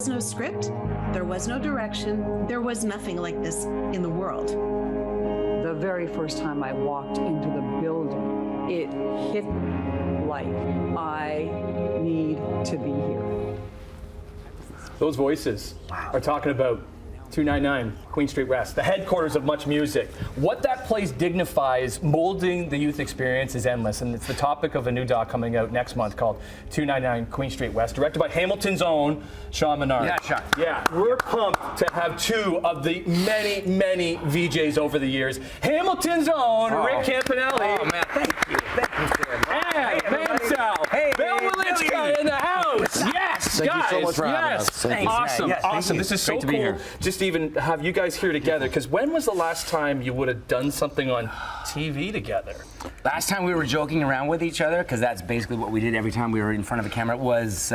was no script, there was no direction, there was nothing like this in the world. The very first time I walked into the building, it hit me like, I need to be here. Those voices are talking about 299 Queen Street West, the headquarters of MuchMusic. What that place dignifies, molding the youth experience, is endless, and it's the topic of a new doc coming out next month called 299 Queen Street West, directed by Hamilton's own Sean Manard. Yeah, Sean. Yeah, we're pumped to have two of the many, many VJs over the years. Hamilton's own Rick Campanelli. Oh, man, thank you. Thank you, And Hey, Bill Welychka in the house. Yes, Thank guys. you so much for having us. Thanks, Awesome, man. Yes, thank awesome. you. This is so Great to be cool. here. Just even have you guys here together. Because when was the last time you would have done something on TV together? Last time we were joking around with each other, because that's basically what we did every time we were in front of a camera, was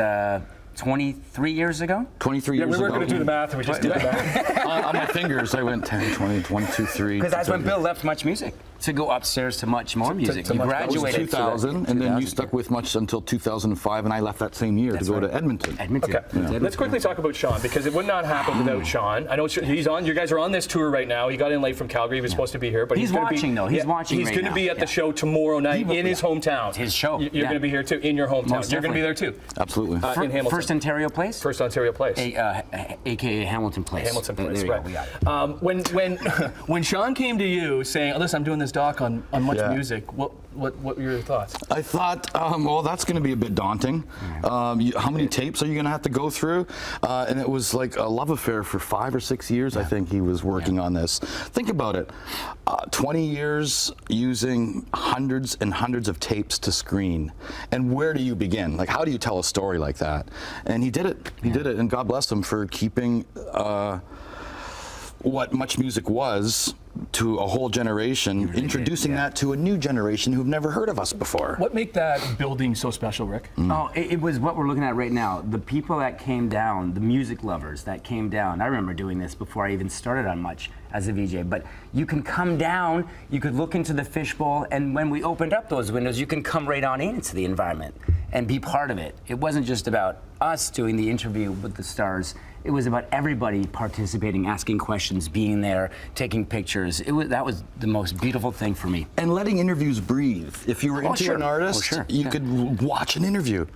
23 years ago? 23 years We ago. weren't going to do the math, and we just did the math. On my fingers, I went 10, 20, 22, 3. Because that's when Bill left MuchMusic to go upstairs to Much More Music. to You Much More. That was graduated. 2000, and then you stuck with Much until 2005, and I left that same year to go to Edmonton. Edmonton. Okay, let's quickly talk about Sean, because it would not happen without Sean. I know he's on. You guys are on this tour right now. He got in late from Calgary. He was supposed to be here, but He's gonna watching, be, though. He's watching He's right going to now. be at the show tomorrow night in his hometown. It's his show. You're going to be here too, in your hometown. Most You're going to be there too. Absolutely. In Hamilton. First Ontario Place? First Ontario Place. AKA Hamilton Place. Hamilton Place, There you right. go, we got it. When Sean came to you saying, "Listen, I'm doing this doc on MuchMusic," what were your thoughts? I thought, well, that's going to be a bit daunting. How many tapes are you going to have to go through? And it was like a love affair for 5 or 6 years, I think he was working on this. Think about it. 20 years using hundreds and hundreds of tapes to screen. And where do you begin? Like, how do you tell a story like that? And he did it. He did it. And God bless him for keeping what MuchMusic was to a whole generation, introducing that to a new generation who've never heard of us before. What made that building so special, Rick? Oh, it was what we're looking at right now. The people that came down, the music lovers that came down. I remember doing this before I even started on Much as a VJ. But you can come down, you could look into the fishbowl, and when we opened up those windows, you can come right on into the environment and be part of it. It wasn't just about us doing the interview with the stars. It was about everybody participating, asking questions, being there, taking pictures. That was the most beautiful thing for me. And letting interviews breathe. If you were into an artist, you could watch an interview.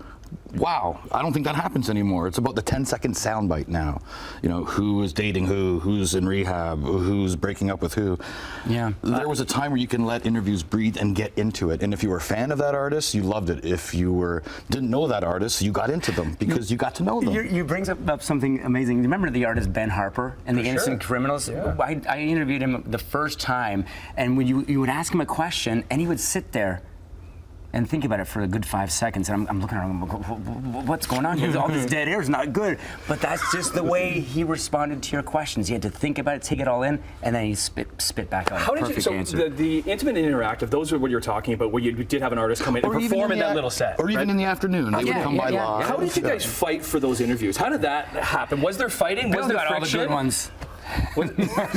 Wow, I don't think that happens anymore. It's about the 10-second soundbite now. You know, who is dating who's in rehab, who's breaking up with who. Yeah. There was a time where you can let interviews breathe and get into it. And if you were a fan of that artist, you loved it. If you didn't know that artist, you got into them because you got to know them. You brings up something amazing. Remember the artist Ben Harper and the Innocent Criminals? Yeah. I interviewed him the first time, and when you would ask him a question, and he would sit there and think about it for a good 5 seconds, and I'm looking around, what's going on here? All this dead air is not good. But that's just the way he responded to your questions. He had to think about it, take it all in, and then he spit back out a perfect answer. The intimate and interactive, those are what you're talking about, where you did have an artist come in and perform in that little set. Or even in the afternoon, they would come by live. How did you guys fight for those interviews? How did that happen? Was there fighting? Was there got all the good ones.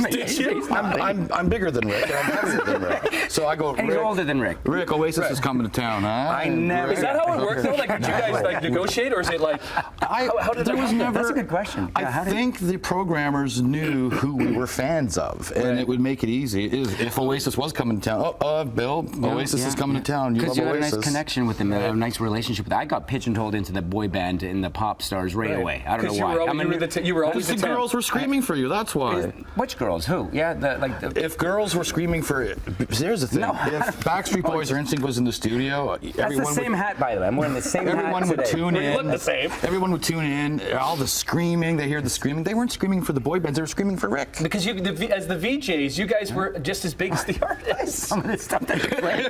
Did you? I'm bigger than Rick, and I'm heavier than Rick. So I go, And he's older than Rick. Rick, Oasis is coming to town, huh? I never. Is that how it worked though? Like, did you guys negotiate, or is it like? How did there that was happen? never. That's a good question. Yeah, I think the programmers knew who we were fans of, and it would make it easy. If Oasis was coming to town, Bill, Oasis is coming to town. You love Because you had a Oasis. nice connection with them, a nice relationship with them. I got pigeonholed into the boy band and the pop stars right away. I don't know why. You were always The girls were screaming for you. That's why. Which girls? Who? Yeah, If girls were screaming for it, here's the thing. No. If Backstreet Boys or NSYNC was in the studio, That's the same hat, by the way. I'm wearing the same hat everyone would today. tune in. look the same. Everyone would tune in. All the screaming, they hear the screaming. They weren't screaming for the boy bands. They were screaming for Rick. Because as the VJs, you guys were just as big as the artists. Some of this stuff that you're playing.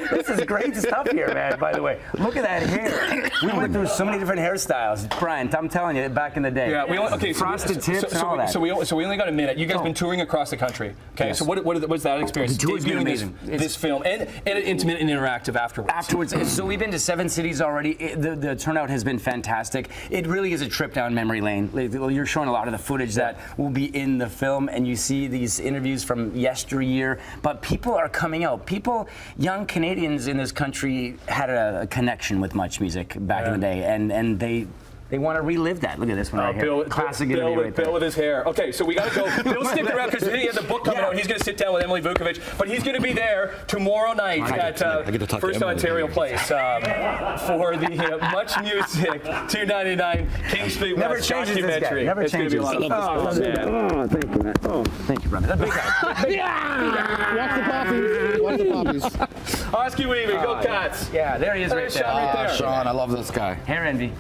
This is great stuff here, man, by the way. Look at that hair. We went through so many different hairstyles. Brian, I'm telling you, back in the day. Yeah, Frosted tips and all that. So we only got a minute. You guys have been touring across the country. Okay, Yes. so what's that experience? The tour's been Debuting amazing. This film and intimate and interactive afterwards. So we've been to 7 cities already. The turnout has been fantastic. It really is a trip down memory lane. You're showing a lot of the footage that will be in the film, and you see these interviews from yesteryear. But people are coming out. Young Canadians in this country had a connection with MuchMusic back in the day, and They want to relive that. Look at this one right here. Classic interview right there. Bill with his hair. Okay, so we got to go. Bill's sticking around because he has a book coming out. He's going to sit down with Emily Vukovic, but he's going to be there tomorrow night at First Ontario Place for the Much Music 299 King Street Never West changes this guy. documentary. Never It's going to be a changes. lot of fun. Oh, thank you, man. Oh, thank you, brother. Big guy. Watch the poppies. Husky Weaving, go Cats. Yeah, there he is right There's Sean there. right there. Sean, I love this guy. Hair envy.